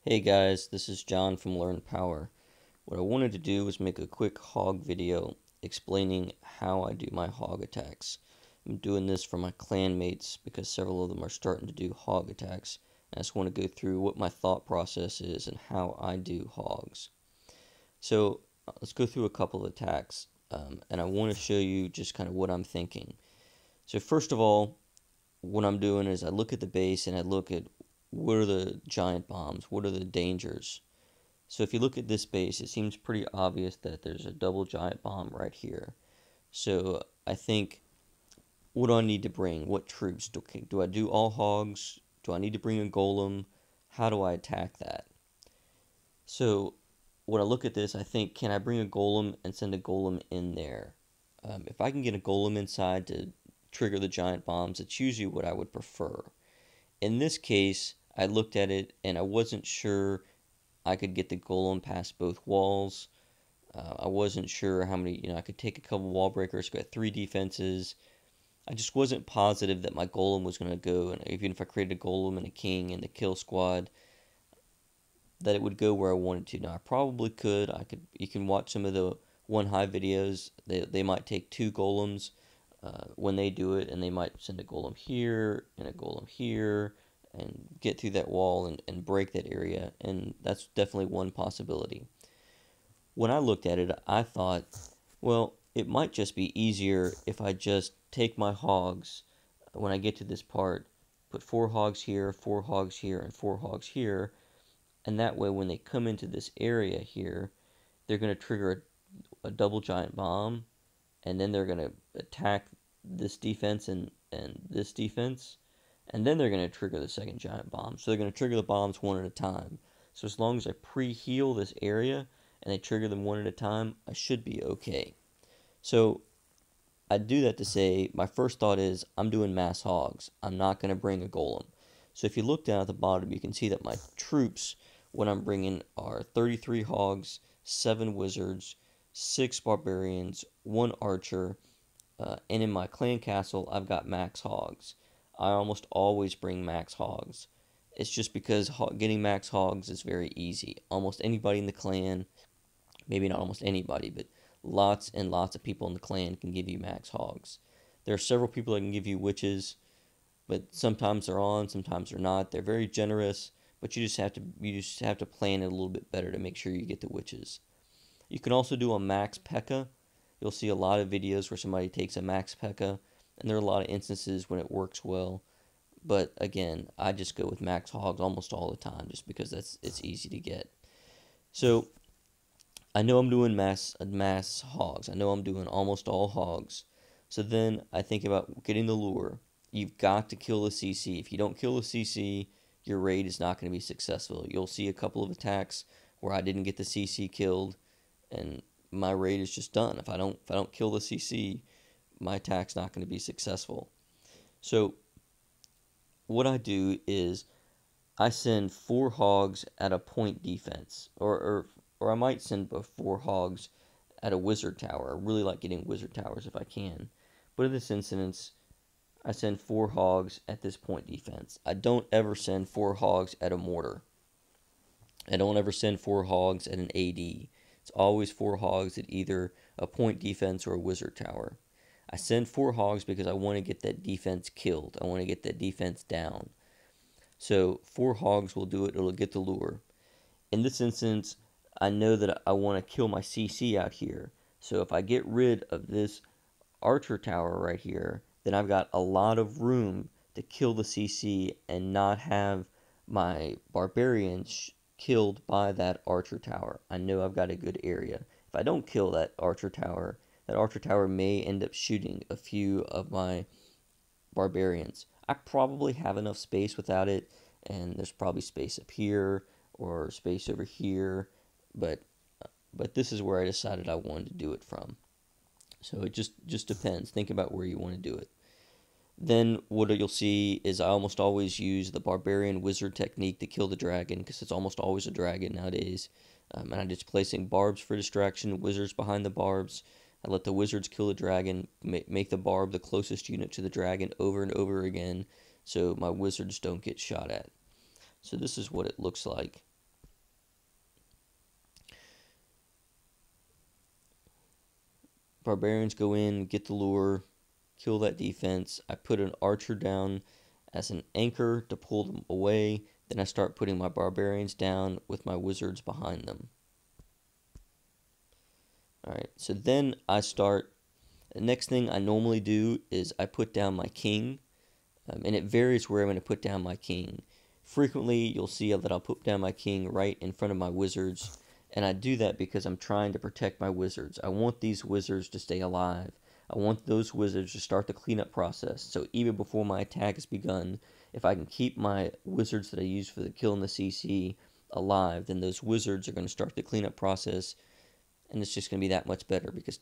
Hey guys, this is John from Learn Power. What I wanted to do was make a quick hog video explaining how I do my hog attacks. I'm doing this for my clan mates because several of them are starting to do hog attacks. I just want to go through what my thought process is and how I do hogs. So let's go through a couple of attacks, and I want to show you just kind of what I'm thinking. So first of all, what I'm doing is I look at the base and I look at what are the giant bombs, what are the dangers. So if you look at this base, it seems pretty obvious that there's a double giant bomb right here. So I think, what do I need to bring? What troops? Do I do all hogs? Do I need to bring a golem? How do I attack that? So when I look at this, I think, can I bring a golem and send a golem in there? If I can get a golem inside to trigger the giant bombs, it's usually what I would prefer. In this case, I looked at it and I wasn't sure I could get the golem past both walls. I wasn't sure how many, I could take a couple wall breakers, got 3 defenses. I just wasn't positive that my golem was going to go, and even if I created a golem and a king and the kill squad, that it would go where I wanted to. Now, I probably could. You can watch some of the One High videos. They might take 2 golems when they do it, and they might send a golem here and a golem here and get through that wall and break that area, and that's definitely one possibility. When I looked at it, I thought, well, it might just be easier if I just take my hogs when I get to this part, put 4 hogs here, 4 hogs here, and 4 hogs here, and that way when they come into this area here, they're going to trigger a double giant bomb, and then they're going to attack this defense and this defense, and then they're going to trigger the second giant bomb. So they're going to trigger the bombs one at a time. So as long as I pre-heal this area and they trigger them one at a time, I should be okay. So I do that to say, my first thought is I'm doing mass hogs. I'm not going to bring a golem. So if you look down at the bottom, you can see that my troops, what I'm bringing, are 33 hogs, 7 wizards, 6 barbarians, 1 archer, and in my clan castle, I've got max hogs. I almost always bring max hogs. It's just because getting max hogs is very easy. Almost anybody in the clan, maybe not almost anybody, but lots and lots of people in the clan can give you max hogs. There are several people that can give you witches, but sometimes they're on, sometimes they're not. They're very generous, but you just have to plan it a little bit better to make sure you get the witches. You can also do a max P.E.K.K.A. You'll see a lot of videos where somebody takes a max P.E.K.K.A, and there are a lot of instances when it works well. But again, I just go with max hogs almost all the time just because it's easy to get. So I know I'm doing mass hogs. I know I'm doing almost all hogs. So then I think about getting the lure. You've got to kill the CC. If you don't kill the CC, your raid is not going to be successful. You'll see a couple of attacks where I didn't get the CC killed, and my raid is just done. If I don't kill the CC, my attack's not going to be successful. So what I do is I send 4 hogs at a point defense, or I might send 4 hogs at a wizard tower. I really like getting wizard towers if I can, but in this instance, I send 4 hogs at this point defense. I don't ever send 4 hogs at a mortar. I don't ever send 4 hogs at an AD. It's always 4 hogs at either a point defense or a wizard tower. I send 4 hogs because I want to get that defense killed. I want to get that defense down. So 4 hogs will do it. It'll get the lure. In this instance, I know that I want to kill my CC out here. So if I get rid of this archer tower right here, then I've got a lot of room to kill the CC and not have my barbarians killed by that archer tower. I know I've got a good area. If I don't kill that archer tower may end up shooting a few of my barbarians. I probably have enough space without it, and there's probably space up here or space over here, but this is where I decided I wanted to do it from. So it just depends. Think about where you want to do it. Then what you'll see is I almost always use the barbarian wizard technique to kill the dragon, because it's almost always a dragon nowadays. And I'm just placing barbs for distraction, wizards behind the barbs. I let the wizards kill the dragon, make the barb the closest unit to the dragon over and over again, so my wizards don't get shot at. So this is what it looks like. barbarians go in, get the lure, kill that defense. I put an archer down as an anchor to pull them away. Then I start putting my barbarians down with my wizards behind them. Alright, so then I start. The next thing I normally do is I put down my king. And it varies where I'm going to put down my king. Frequently, you'll see that I'll put down my king right in front of my wizards. And I do that because I'm trying to protect my wizards. I want these wizards to stay alive. I want those wizards to start the cleanup process. So even before my attack has begun, if I can keep my wizards that I use for the kill and the CC alive, then those wizards are going to start the cleanup process. And it's just going to be that much better because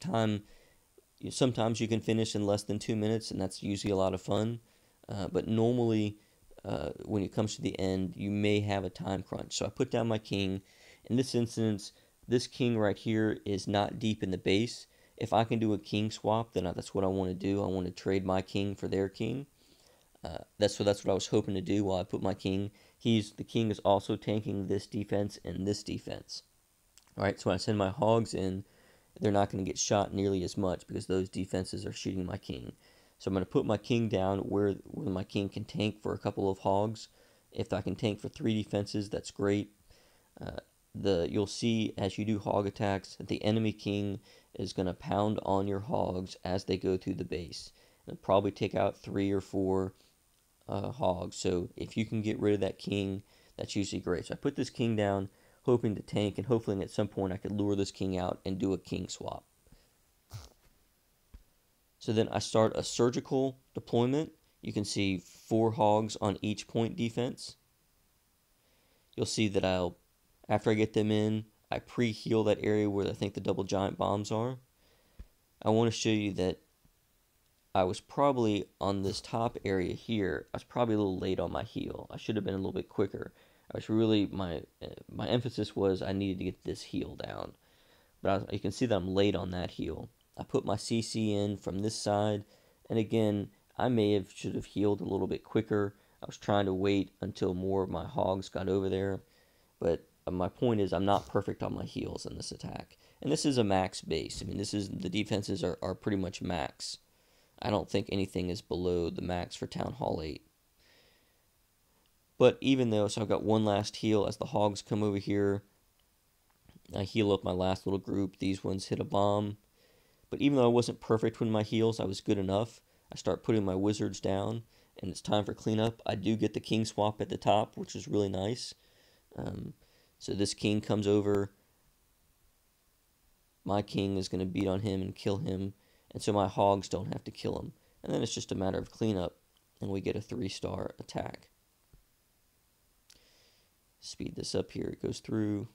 sometimes you can finish in less than 2 minutes, and that's usually a lot of fun. But normally, when it comes to the end, you may have a time crunch. So I put down my king. In this instance, this king right here is not deep in the base. If I can do a king swap, then that's what I want to do. I want to trade my king for their king. That's what I was hoping to do while I put my king. The king is also tanking this defense and this defense. Alright, so when I send my hogs in, they're not going to get shot nearly as much because those defenses are shooting my king. So I'm going to put my king down where my king can tank for a couple of hogs. If I can tank for 3 defenses, that's great. You'll see as you do hog attacks that the enemy king is going to pound on your hogs as they go through the base. It'll probably take out 3 or 4 hogs. So if you can get rid of that king, that's usually great. So I put this king down, hoping to tank, and hopefully at some point I could lure this king out and do a king swap. So then I start a surgical deployment. You can see 4 hogs on each point defense. You'll see that after I get them in, I pre-heal that area where I think the double giant bombs are. I want to show you that I was probably on this top area here. I was probably a little late on my heal. I should have been a little bit quicker. I was really, my emphasis was I needed to get this heal down. But you can see that I'm late on that heal. I put my CC in from this side, and again, I should have healed a little bit quicker. I was trying to wait until more of my hogs got over there, but my point is I'm not perfect on my heals in this attack. And this is a max base. I mean, the defenses are pretty much max. I don't think anything is below the max for Town Hall 8. But even though, so I've got one last heal as the hogs come over here. I heal up my last little group. These ones hit a bomb. But even though I wasn't perfect with my heals, I was good enough. I start putting my wizards down, and it's time for cleanup. I do get the king swap at the top, which is really nice. So this king comes over. My king is going to beat on him and kill him, and so my hogs don't have to kill him. And then it's just a matter of cleanup, and we get a 3-star attack. Speed this up here. It goes through,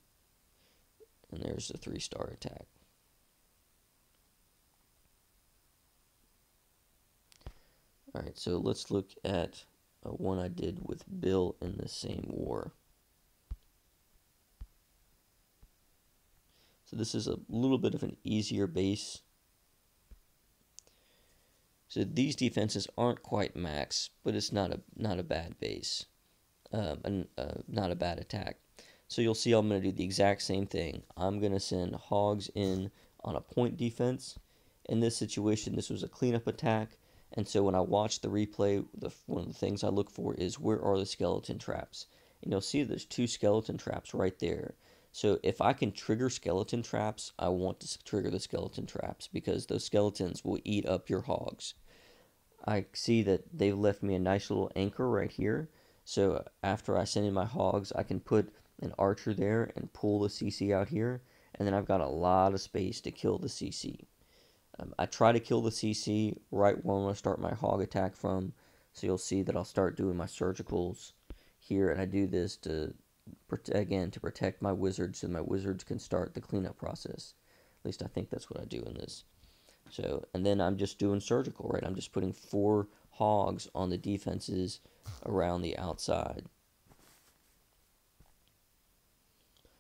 and there's a 3-star attack. Alright, so let's look at one I did with Bill in the same war. So this is a little bit of an easier base. So these defenses aren't quite max, but it's not a bad base, not a bad attack. So you'll see I'm going to do the exact same thing. I'm going to send hogs in on a point defense. In this situation, this was a cleanup attack. And so when I watch the replay, one of the things I look for is where are the skeleton traps. And you'll see there's 2 skeleton traps right there. So if I can trigger skeleton traps, I want to trigger the skeleton traps because those skeletons will eat up your hogs. I see that they've left me a nice little anchor right here. So after I send in my hogs, I can put an archer there and pull the CC out here. And then I've got a lot of space to kill the CC. I try to kill the CC right where I'm going to start my hog attack from. So you'll see that I'll start doing my surgicals here. And I do this to protect my wizards so my wizards can start the cleanup process. At least I think that's what I do in this. So, and then I'm just doing surgical, right? I'm just putting 4 hogs on the defenses around the outside.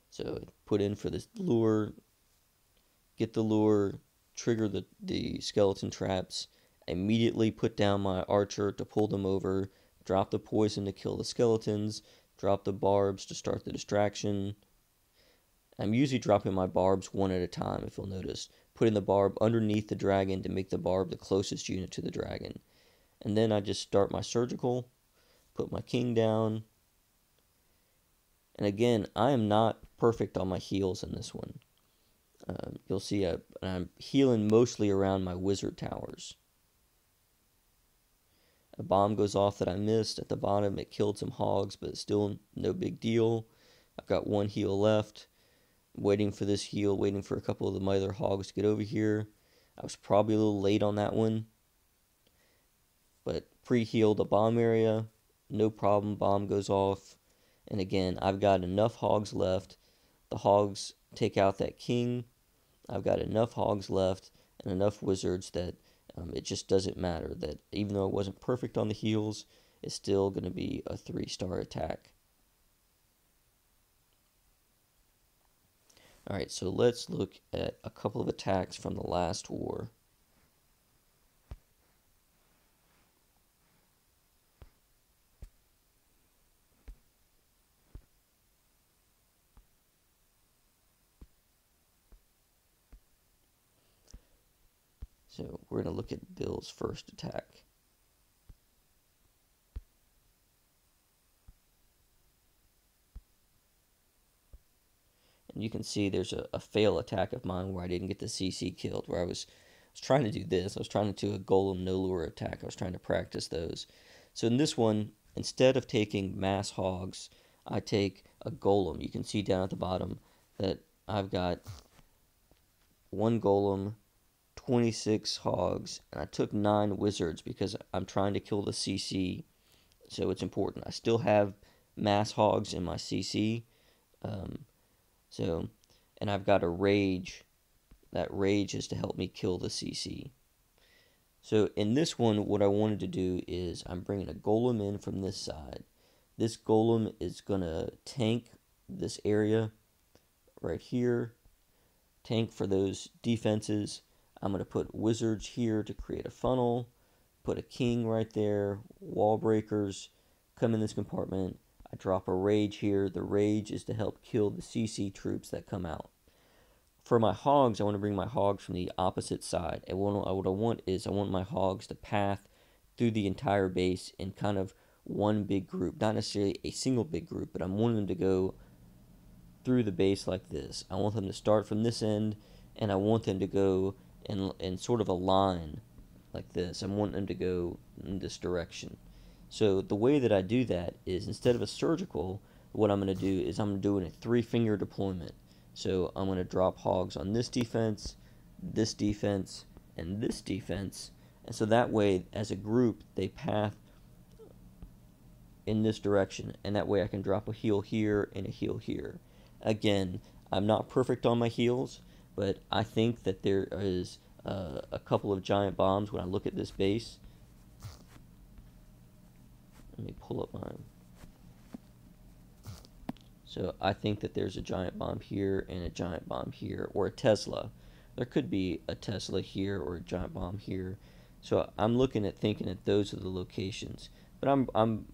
So put in for this lure, get the lure, trigger the skeleton traps, immediately put down my archer to pull them over, drop the poison to kill the skeletons, drop the barbs to start the distraction, I'm usually dropping my barbs one at a time, if you'll notice. Putting the barb underneath the dragon to make the barb the closest unit to the dragon. And then I just start my surgical, put my king down. And again, I am not perfect on my heals in this one. You'll see I'm healing mostly around my wizard towers. A bomb goes off that I missed at the bottom. It killed some hogs, but it's still no big deal. I've got one heal left. Waiting for this heal, waiting for a couple of my other hogs to get over here. I was probably a little late on that one. But pre-healed a bomb area. No problem, bomb goes off. And again, I've got enough hogs left. The hogs take out that king. I've got enough hogs left and enough wizards that it just doesn't matter. That even though I wasn't perfect on the heals, it's still going to be a 3-star attack. Alright, so let's look at a couple of attacks from the last war. So we're going to look at Bill's first attack. And you can see there's a fail attack of mine where I didn't get the CC killed, where I was trying to do this. I was trying to do a golem no lure attack. I was trying to practice those. So in this one, instead of taking mass hogs, I take a golem. You can see down at the bottom that I've got one golem, 26 hogs, and I took 9 wizards because I'm trying to kill the CC, so it's important. I still have mass hogs in my CC, and I've got a rage. That rage is to help me kill the CC. So in this one, what I wanted to do is I'm bringing a golem in from this side. This golem is going to tank this area right here, tank for those defenses. I'm going to put wizards here to create a funnel, put a king right there, wall breakers, come in this compartment. I drop a rage here. The rage is to help kill the CC troops that come out. For my hogs, I want to bring my hogs from the opposite side. And what I want is I want my hogs to path through the entire base in kind of one big group. Not necessarily a single big group, but I'm wanting them to go through the base like this. I want them to start from this end, and I want them to go in sort of a line like this. I want them to go in this direction. So the way that I do that is instead of a surgical, what I'm going to do is I'm doing a 3-finger deployment. So I'm going to drop hogs on this defense, and this defense. And so that way, as a group, they path in this direction. And that way I can drop a heal here and a heal here. Again, I'm not perfect on my heals, but I think that there is a couple of giant bombs when I look at this base. Let me pull up mine. So I think that there's a giant bomb here and a giant bomb here, or a Tesla. There could be a Tesla here or a giant bomb here. So I'm looking at thinking that those are the locations. But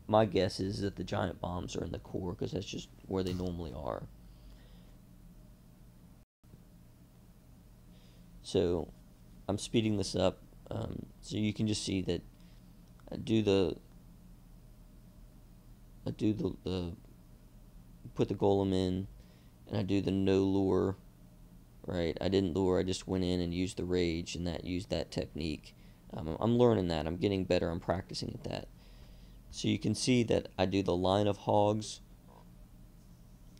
my guess is that the giant bombs are in the core because that's just where they normally are. So I'm speeding this up so you can just see that I do the put the golem in, and I do the no lure, right? I didn't lure, I just went in and used the rage, and used that technique. I'm learning that. I'm getting better. I'm practicing at that. So you can see that I do the line of hogs.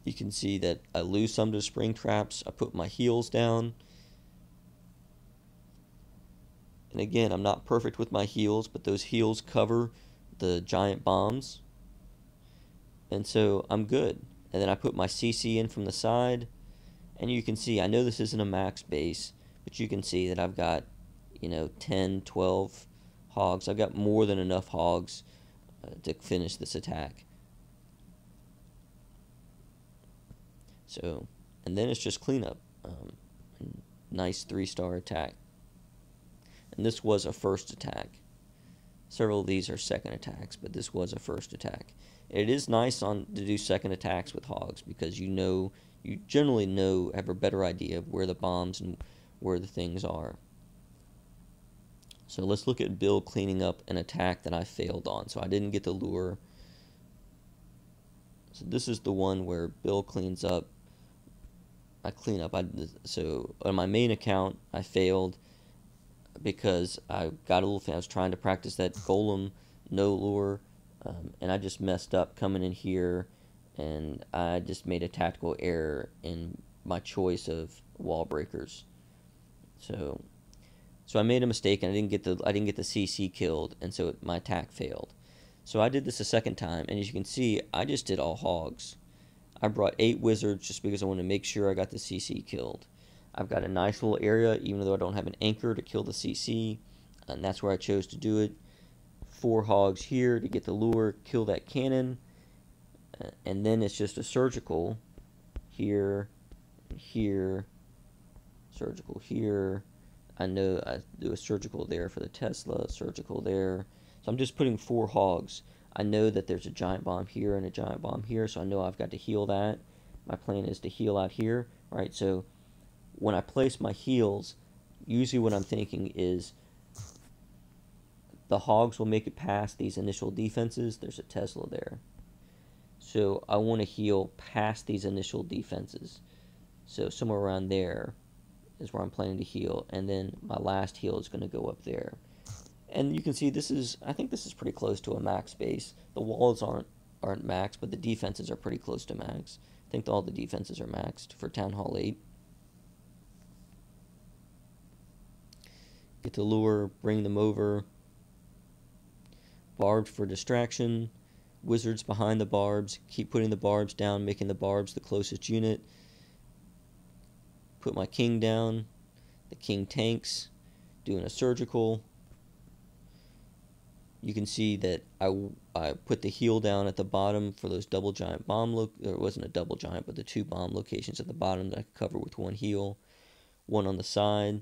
You can see that I lose some to spring traps. I put my heals down. And again, I'm not perfect with my heals, but those heals cover the giant bombs. And so I'm good. And then I put my CC in from the side. And you can see, I know this isn't a max base, but you can see that I've got, 10, 12 hogs. I've got more than enough hogs to finish this attack. So, and then it's just cleanup. Nice 3-star attack. And this was a first attack. Several of these are second attacks, but this was a first attack. It is nice to do second attacks with hogs because you know you generally have a better idea of where the bombs and where the things are. So let's look at Bill cleaning up an attack that I failed on. So I didn't get the lure. So this is the one where Bill cleans up. I clean up. So on my main account, I failed because I got a little. I was trying to practice that golem no lure, and I just messed up coming in here, and I just made a tactical error in my choice of wall breakers. So I made a mistake, and I didn't get the CC killed, and so my attack failed. So I did this a second time, and as you can see, I just did all hogs. I brought 8 wizards just because I wanted to make sure I got the CC killed. I've got a nice little area, even though I don't have an anchor to kill the CC, and that's where I chose to do it. 4 hogs here to get the lure, kill that cannon, and then it's just a surgical here, here, surgical here. I know I do a surgical there for the Tesla, surgical there. So I'm just putting 4 hogs. I know that there's a giant bomb here and a giant bomb here, so I know I've got to heal that. My plan is to heal out here, right? So when I place my heals, usually what I'm thinking is the hogs will make it past these initial defenses. There's a Tesla there. So I want to heal past these initial defenses. So somewhere around there is where I'm planning to heal, and then my last heal is going to go up there. And you can see I think this is pretty close to a max base. The walls aren't max, but the defenses are pretty close to max. I think all the defenses are maxed for Town Hall 8. Get the lure, bring them over. Barbed for distraction. Wizards behind the barbs. Keep putting the barbs down, making the barbs the closest unit. Put my king down. The king tanks, doing a surgical. You can see that I put the heal down at the bottom for those double giant bomb it wasn't a double giant, but the 2 bomb locations at the bottom that I could cover with 1 heal, 1 on the side.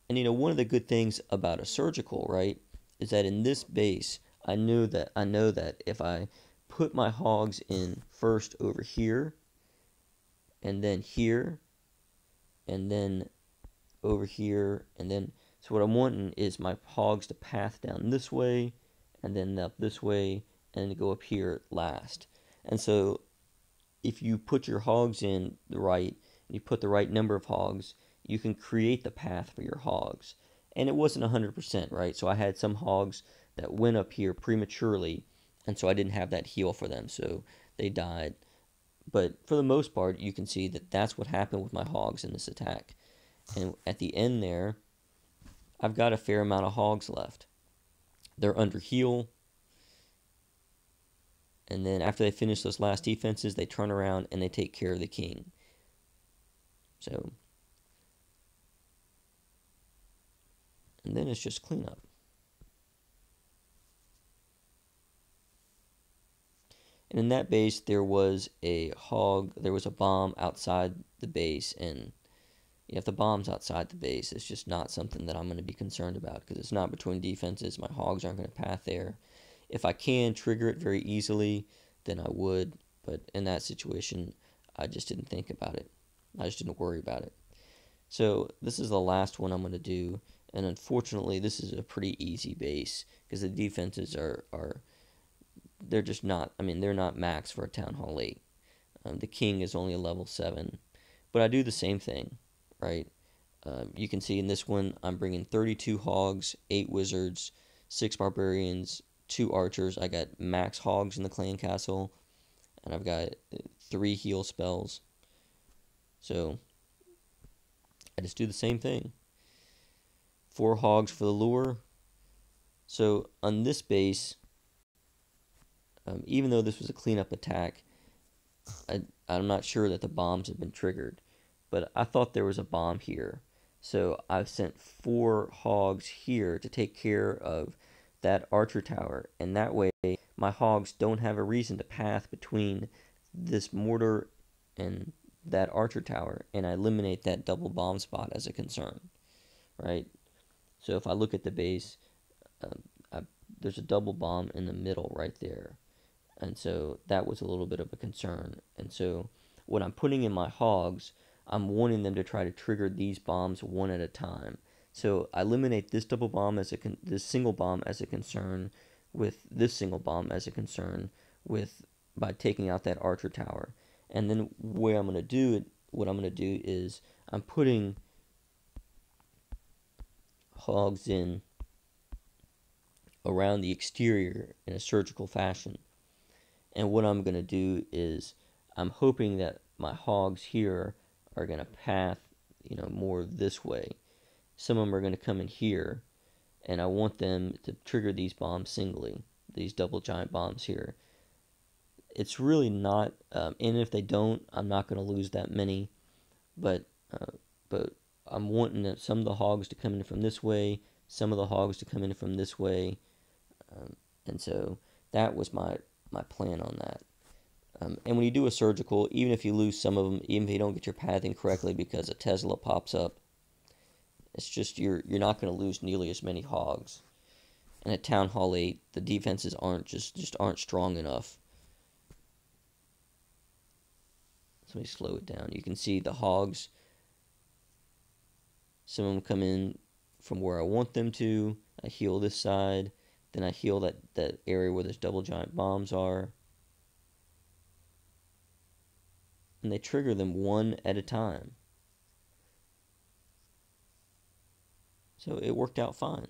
And one of the good things about a surgical, right, is that in this base, I know that if I put my hogs in first over here, and then here, and then over here, and then so what I'm wanting is my hogs to path down this way, and then up this way, and then go up here last. And so if you put your hogs in the right, and you put the right number of hogs, you can create the path for your hogs. And it wasn't 100%, right? So I had some hogs that went up here prematurely, and so I didn't have that heal for them, so they died. But for the most part, you can see that that's what happened with my hogs in this attack. And at the end there, I've got a fair amount of hogs left. They're under heal. And then after they finish those last defenses, they turn around and they take care of the king. So, and then it's just cleanup. And in that base, there was a bomb outside the base, and if the bomb's outside the base, it's just not something that I'm going to be concerned about because it's not between defenses. My hogs aren't going to path there. If I can trigger it very easily, then I would. But in that situation, I just didn't think about it. I just didn't worry about it. So this is the last one I'm going to do. And unfortunately, this is a pretty easy base because the defenses they're just not, they're not max for a Town Hall 8. The king is only a level 7. But I do the same thing. Right, you can see in this one I'm bringing 32 hogs, 8 wizards, 6 barbarians, 2 archers. I got max hogs in the clan castle, and I've got 3 heal spells. So I just do the same thing. 4 hogs for the lure. So on this base, even though this was a cleanup attack, I'm not sure that the bombs have been triggered. But I thought there was a bomb here. So I've sent 4 hogs here to take care of that archer tower. And that way, my hogs don't have a reason to path between this mortar and that archer tower. And I eliminate that double bomb spot as a concern. Right? So if I look at the base, there's a double bomb in the middle right there. And so that was a little bit of a concern. And so what I'm putting in my hogs, I'm wanting them to try to trigger these bombs one at a time. So I eliminate this double bomb as this single bomb as a concern, with this single bomb as a concern, with by taking out that archer tower. And then what I'm going to do is I'm putting hogs in around the exterior in a surgical fashion. And what I'm going to do is I'm hoping that my hogs here are going to path, more this way. Some of them are going to come in here, and I want them to trigger these bombs singly, these double giant bombs here. It's really not, and if they don't, I'm not going to lose that many, but I'm wanting some of the hogs to come in from this way, some of the hogs to come in from this way, and so that was my plan on that. And when you do a surgical, even if you lose some of them, even if you don't get your pathing correctly because a Tesla pops up, it's just you're not going to lose nearly as many hogs. And at Town Hall 8, the defenses aren't strong enough. So let me slow it down. You can see the hogs. Some of them come in from where I want them to. I heal this side. Then I heal that area where those double giant bombs are. And they trigger them one at a time. So it worked out fine.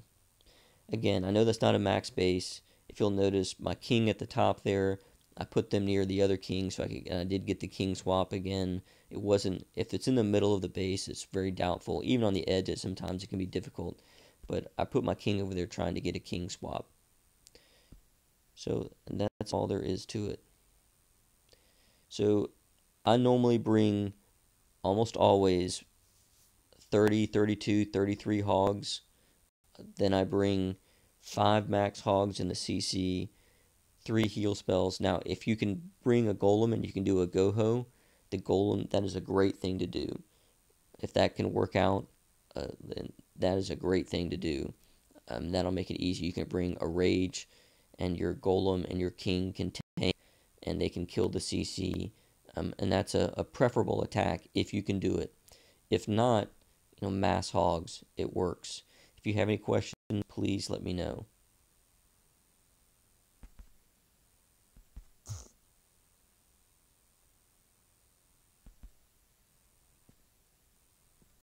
Again, I know that's not a max base. If you'll notice, my king at the top there, I put them near the other king, so I did get the king swap again. It wasn't, if it's in the middle of the base, it's very doubtful. Even on the edge, sometimes it can be difficult. But I put my king over there trying to get a king swap. So that's all there is to it. So I normally bring almost always 30, 32, 33 hogs. Then I bring 5 max hogs in the CC, 3 heal spells. Now, if you can bring a golem and you can do a goho, the golem, that is a great thing to do. If that can work out, then that is a great thing to do. That'll make it easy. You can bring a rage, and your golem and your king can tank, and they can kill the CC. And that's a preferable attack if you can do it. If not, mass hogs, it works. If you have any questions, please let me know.